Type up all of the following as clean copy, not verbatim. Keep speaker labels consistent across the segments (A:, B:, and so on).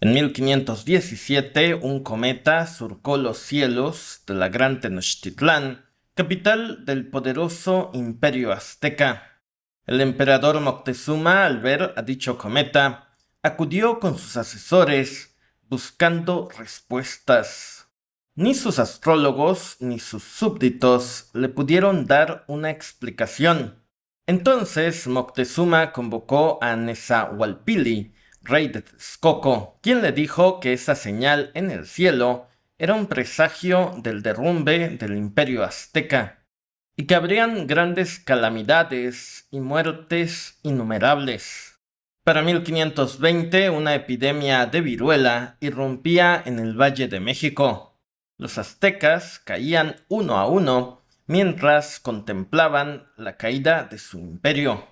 A: En 1517, un cometa surcó los cielos de la gran Tenochtitlán, capital del poderoso Imperio Azteca. El emperador Moctezuma, al ver a dicho cometa, acudió con sus asesores buscando respuestas. Ni sus astrólogos ni sus súbditos le pudieron dar una explicación. Entonces Moctezuma convocó a Nezahualpili, rey de Texcoco, quien le dijo que esa señal en el cielo era un presagio del derrumbe del imperio azteca y que habrían grandes calamidades y muertes innumerables. Para 1520, una epidemia de viruela irrumpía en el Valle de México. Los aztecas caían uno a uno mientras contemplaban la caída de su imperio.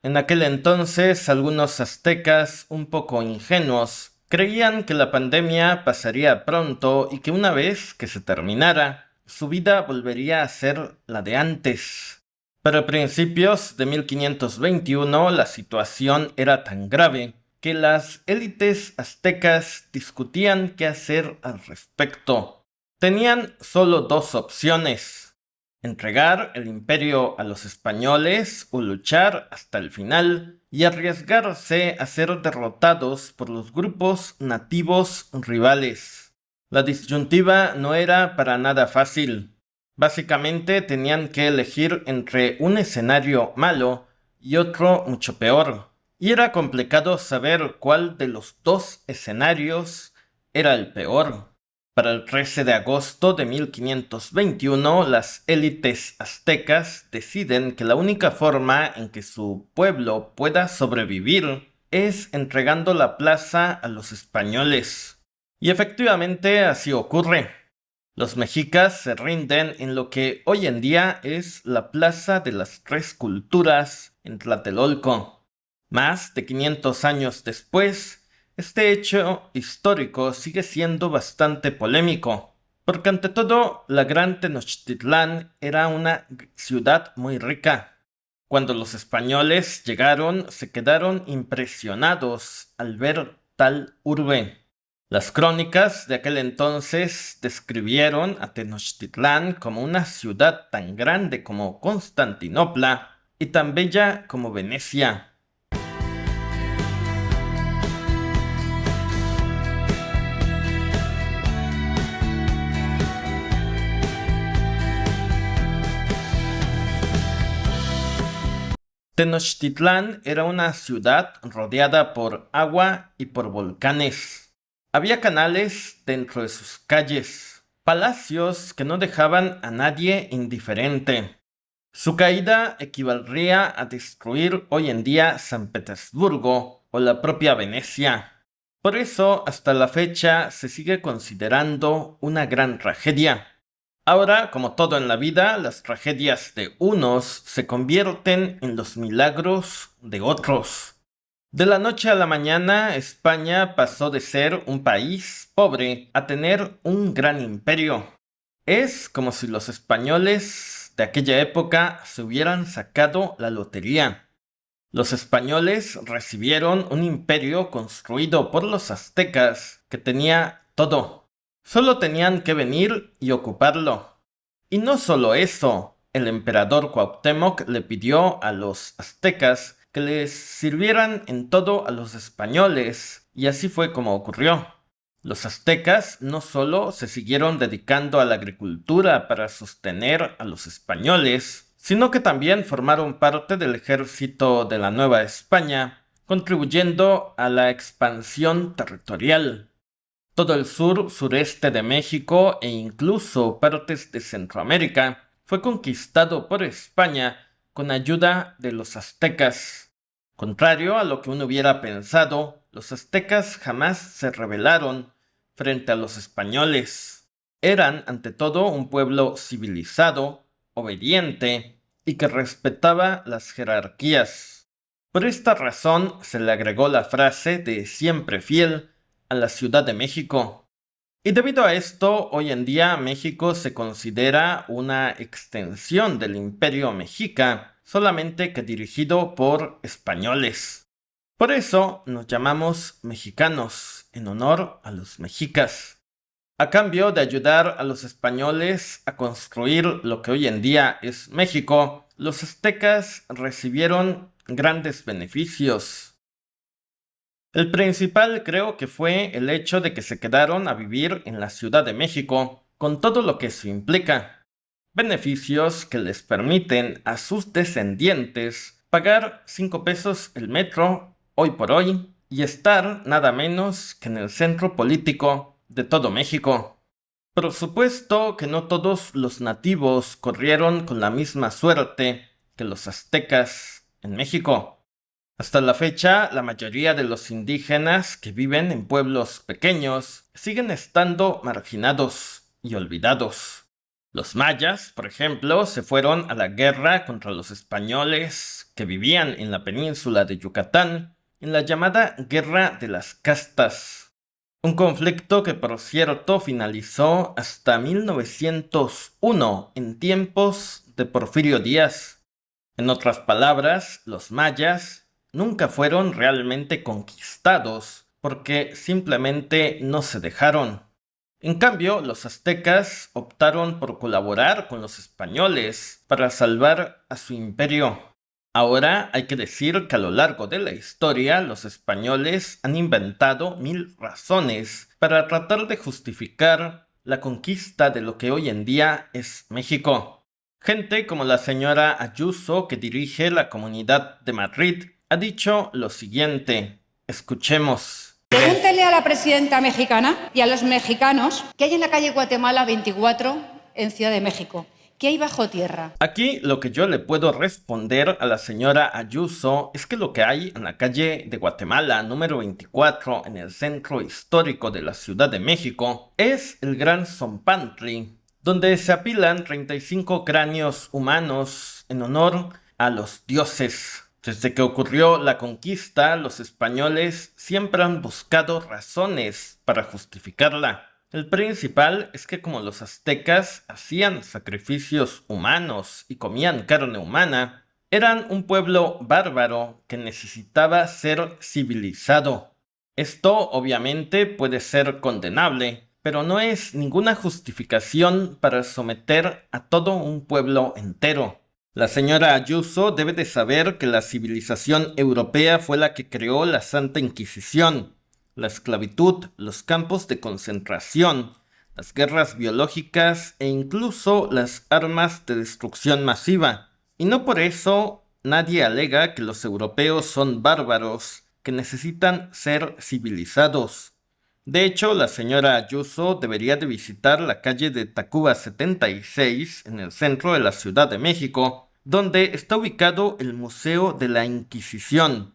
A: En aquel entonces, algunos aztecas, un poco ingenuos, creían que la pandemia pasaría pronto y que una vez que se terminara, su vida volvería a ser la de antes. Pero a principios de 1521 la situación era tan grave que las élites aztecas discutían qué hacer al respecto. Tenían solo dos opciones: entregar el imperio a los españoles o luchar hasta el final y arriesgarse a ser derrotados por los grupos nativos rivales. La disyuntiva no era para nada fácil. Básicamente tenían que elegir entre un escenario malo y otro mucho peor, y era complicado saber cuál de los dos escenarios era el peor. Para el 13 de agosto de 1521, las élites aztecas deciden que la única forma en que su pueblo pueda sobrevivir es entregando la plaza a los españoles. Y efectivamente así ocurre. Los mexicas se rinden en lo que hoy en día es la Plaza de las Tres Culturas en Tlatelolco. Más de 500 años después, este hecho histórico sigue siendo bastante polémico, porque ante todo, la Gran Tenochtitlán era una ciudad muy rica. Cuando los españoles llegaron, se quedaron impresionados al ver tal urbe. Las crónicas de aquel entonces describieron a Tenochtitlán como una ciudad tan grande como Constantinopla y tan bella como Venecia. Tenochtitlán era una ciudad rodeada por agua y por volcanes. Había canales dentro de sus calles, palacios que no dejaban a nadie indiferente. Su caída equivaldría a destruir hoy en día San Petersburgo o la propia Venecia. Por eso, hasta la fecha, se sigue considerando una gran tragedia. Ahora, como todo en la vida, las tragedias de unos se convierten en los milagros de otros. De la noche a la mañana, España pasó de ser un país pobre a tener un gran imperio. Es como si los españoles de aquella época se hubieran sacado la lotería. Los españoles recibieron un imperio construido por los aztecas que tenía todo. Solo tenían que venir y ocuparlo. Y no solo eso, el emperador Cuauhtémoc le pidió a los aztecas que les sirvieran en todo a los españoles, y así fue como ocurrió. Los aztecas no solo se siguieron dedicando a la agricultura para sostener a los españoles, sino que también formaron parte del ejército de la Nueva España, contribuyendo a la expansión territorial. Todo el sureste de México e incluso partes de Centroamérica fue conquistado por España con ayuda de los aztecas. Contrario a lo que uno hubiera pensado, los aztecas jamás se rebelaron frente a los españoles. Eran, ante todo, un pueblo civilizado, obediente y que respetaba las jerarquías. Por esta razón se le agregó la frase de siempre fiel a la Ciudad de México. Y debido a esto, hoy en día México se considera una extensión del Imperio Mexica, solamente que dirigido por españoles. Por eso nos llamamos mexicanos, en honor a los mexicas. A cambio de ayudar a los españoles a construir lo que hoy en día es México, los aztecas recibieron grandes beneficios. El principal creo que fue el hecho de que se quedaron a vivir en la Ciudad de México, con todo lo que eso implica. Beneficios que les permiten a sus descendientes pagar 5 pesos el metro hoy por hoy y estar nada menos que en el centro político de todo México. Por supuesto que no todos los nativos corrieron con la misma suerte que los aztecas en México. Hasta la fecha, la mayoría de los indígenas que viven en pueblos pequeños siguen estando marginados y olvidados. Los mayas, por ejemplo, se fueron a la guerra contra los españoles que vivían en la península de Yucatán en la llamada Guerra de las Castas. Un conflicto que, por cierto, finalizó hasta 1901 en tiempos de Porfirio Díaz. En otras palabras, los mayas nunca fueron realmente conquistados porque simplemente no se dejaron. En cambio, los aztecas optaron por colaborar con los españoles para salvar a su imperio. Ahora hay que decir que a lo largo de la historia los españoles han inventado 1000 razones para tratar de justificar la conquista de lo que hoy en día es México. Gente como la señora Ayuso, que dirige la Comunidad de Madrid, ha dicho lo siguiente. Escuchemos.
B: Pregúntele a la presidenta mexicana y a los mexicanos qué hay en la calle Guatemala 24 en Ciudad de México. ¿Qué hay bajo tierra?
A: Aquí lo que yo le puedo responder a la señora Ayuso es que lo que hay en la calle de Guatemala número 24 en el centro histórico de la Ciudad de México es el Gran Zompantli, donde se apilan 35 cráneos humanos en honor a los dioses. Desde que ocurrió la conquista, los españoles siempre han buscado razones para justificarla. El principal es que como los aztecas hacían sacrificios humanos y comían carne humana, eran un pueblo bárbaro que necesitaba ser civilizado. Esto obviamente puede ser condenable, pero no es ninguna justificación para someter a todo un pueblo entero. La señora Ayuso debe de saber que la civilización europea fue la que creó la Santa Inquisición, la esclavitud, los campos de concentración, las guerras biológicas e incluso las armas de destrucción masiva. Y no por eso nadie alega que los europeos son bárbaros, que necesitan ser civilizados. De hecho, la señora Ayuso debería de visitar la calle de Tacuba 76 en el centro de la Ciudad de México, donde está ubicado el Museo de la Inquisición,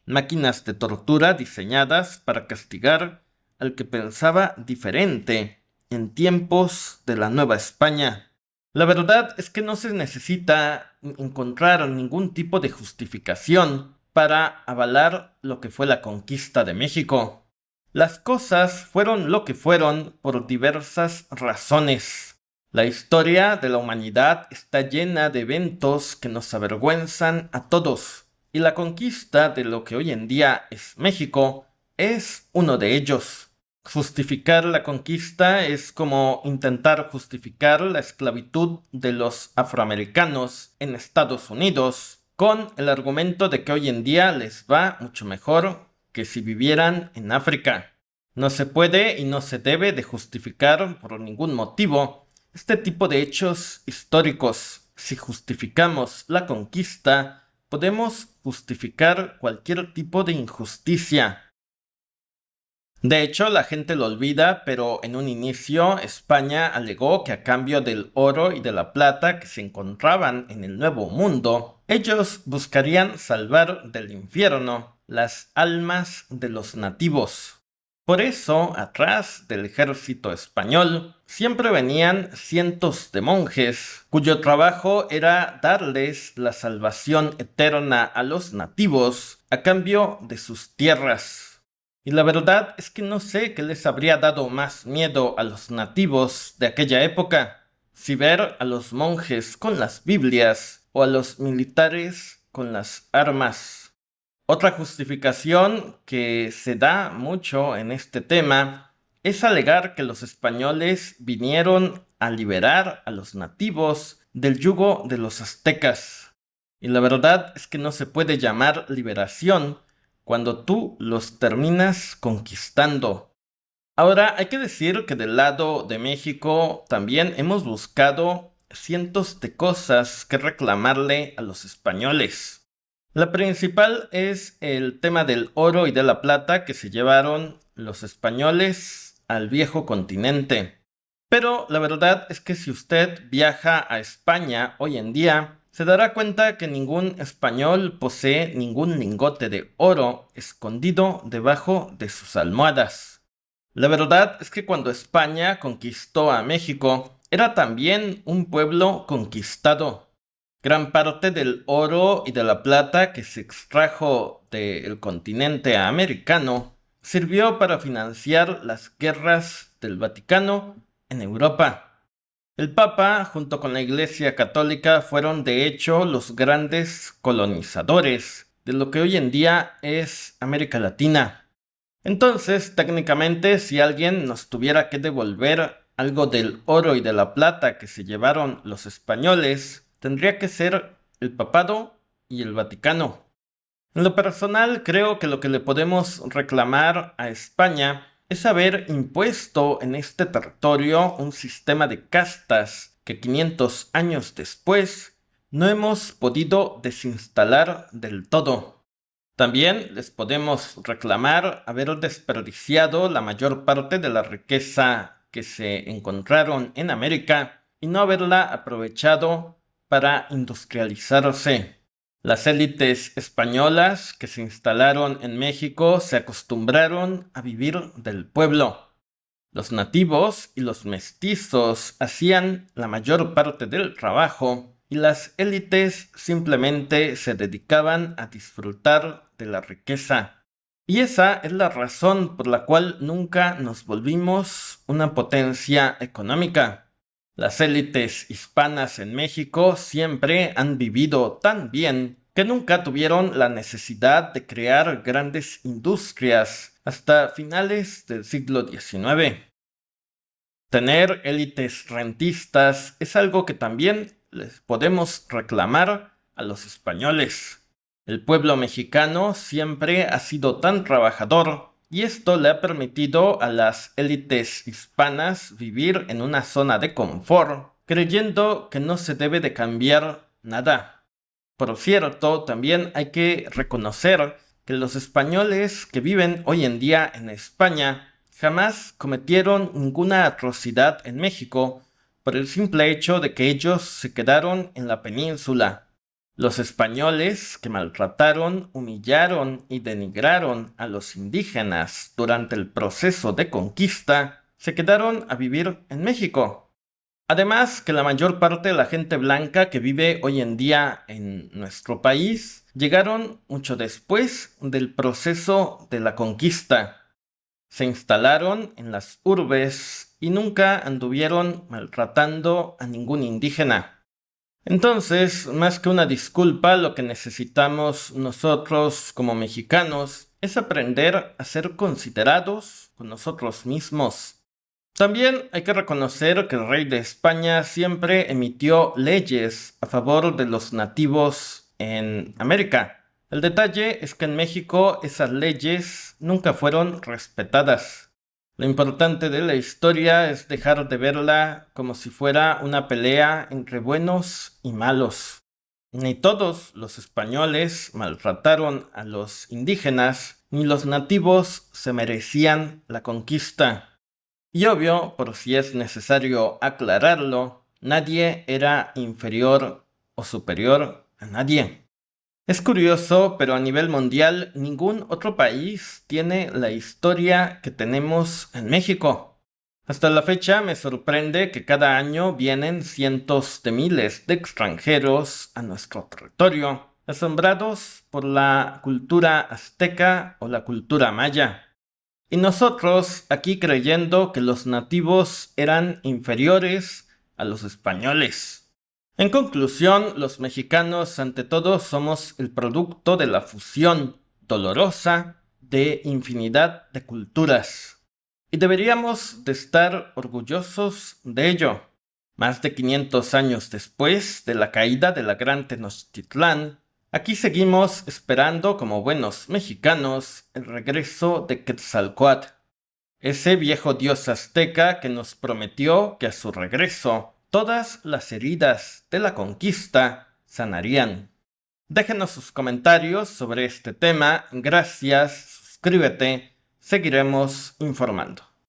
A: máquinas de tortura diseñadas para castigar al que pensaba diferente en tiempos de la Nueva España. La verdad es que no se necesita encontrar ningún tipo de justificación para avalar lo que fue la conquista de México. Las cosas fueron lo que fueron por diversas razones. La historia de la humanidad está llena de eventos que nos avergüenzan a todos, y la conquista de lo que hoy en día es México es uno de ellos. Justificar la conquista es como intentar justificar la esclavitud de los afroamericanos en Estados Unidos con el argumento de que hoy en día les va mucho mejor que si vivieran en África. No se puede y no se debe de justificar por ningún motivo este tipo de hechos históricos. Si justificamos la conquista, podemos justificar cualquier tipo de injusticia. De hecho, la gente lo olvida, pero en un inicio España alegó que a cambio del oro y de la plata que se encontraban en el Nuevo Mundo, ellos buscarían salvar del infierno las almas de los nativos. Por eso, atrás del ejército español, siempre venían cientos de monjes, cuyo trabajo era darles la salvación eterna a los nativos a cambio de sus tierras. Y la verdad es que no sé qué les habría dado más miedo a los nativos de aquella época, si ver a los monjes con las Biblias o a los militares con las armas. Otra justificación que se da mucho en este tema es alegar que los españoles vinieron a liberar a los nativos del yugo de los aztecas. Y la verdad es que no se puede llamar liberación cuando tú los terminas conquistando. Ahora, hay que decir que del lado de México también hemos buscado cientos de cosas que reclamarle a los españoles. La principal es el tema del oro y de la plata que se llevaron los españoles al viejo continente. Pero la verdad es que si usted viaja a España hoy en día, se dará cuenta que ningún español posee ningún lingote de oro escondido debajo de sus almohadas. La verdad es que cuando España conquistó a México, era también un pueblo conquistado. Gran parte del oro y de la plata que se extrajo del continente americano sirvió para financiar las guerras del Vaticano en Europa. El Papa, junto con la Iglesia Católica, fueron de hecho los grandes colonizadores de lo que hoy en día es América Latina. Entonces, técnicamente, si alguien nos tuviera que devolver algo del oro y de la plata que se llevaron los españoles, tendría que ser el papado y el Vaticano. En lo personal, creo que lo que le podemos reclamar a España es haber impuesto en este territorio un sistema de castas que 500 años después no hemos podido desinstalar del todo. También les podemos reclamar haber desperdiciado la mayor parte de la riqueza que se encontraron en América y no haberla aprovechado para industrializarse. Las élites españolas que se instalaron en México se acostumbraron a vivir del pueblo. Los nativos y los mestizos hacían la mayor parte del trabajo y las élites simplemente se dedicaban a disfrutar de la riqueza. Y esa es la razón por la cual nunca nos volvimos una potencia económica. Las élites hispanas en México siempre han vivido tan bien que nunca tuvieron la necesidad de crear grandes industrias hasta finales del siglo XIX. Tener élites rentistas es algo que también les podemos reclamar a los españoles. El pueblo mexicano siempre ha sido tan trabajador y esto le ha permitido a las élites hispanas vivir en una zona de confort, creyendo que no se debe de cambiar nada. Por cierto, también hay que reconocer que los españoles que viven hoy en día en España jamás cometieron ninguna atrocidad en México por el simple hecho de que ellos se quedaron en la península. Los españoles que maltrataron, humillaron y denigraron a los indígenas durante el proceso de conquista se quedaron a vivir en México. Además que la mayor parte de la gente blanca que vive hoy en día en nuestro país llegaron mucho después del proceso de la conquista. Se instalaron en las urbes y nunca anduvieron maltratando a ningún indígena. Entonces, más que una disculpa, lo que necesitamos nosotros como mexicanos es aprender a ser considerados con nosotros mismos. También hay que reconocer que el rey de España siempre emitió leyes a favor de los nativos en América. El detalle es que en México esas leyes nunca fueron respetadas. Lo importante de la historia es dejar de verla como si fuera una pelea entre buenos y malos. Ni todos los españoles maltrataron a los indígenas, ni los nativos se merecían la conquista. Y obvio, por si es necesario aclararlo, nadie era inferior o superior a nadie. Es curioso, pero a nivel mundial ningún otro país tiene la historia que tenemos en México. Hasta la fecha me sorprende que cada año vienen cientos de miles de extranjeros a nuestro territorio, asombrados por la cultura azteca o la cultura maya. Y nosotros aquí creyendo que los nativos eran inferiores a los españoles. En conclusión, los mexicanos ante todo somos el producto de la fusión dolorosa de infinidad de culturas. Y deberíamos de estar orgullosos de ello. Más de 500 años después de la caída de la Gran Tenochtitlán, aquí seguimos esperando como buenos mexicanos el regreso de Quetzalcóatl, ese viejo dios azteca que nos prometió que a su regreso todas las heridas de la conquista sanarían. Déjenos sus comentarios sobre este tema. Gracias, suscríbete, seguiremos informando.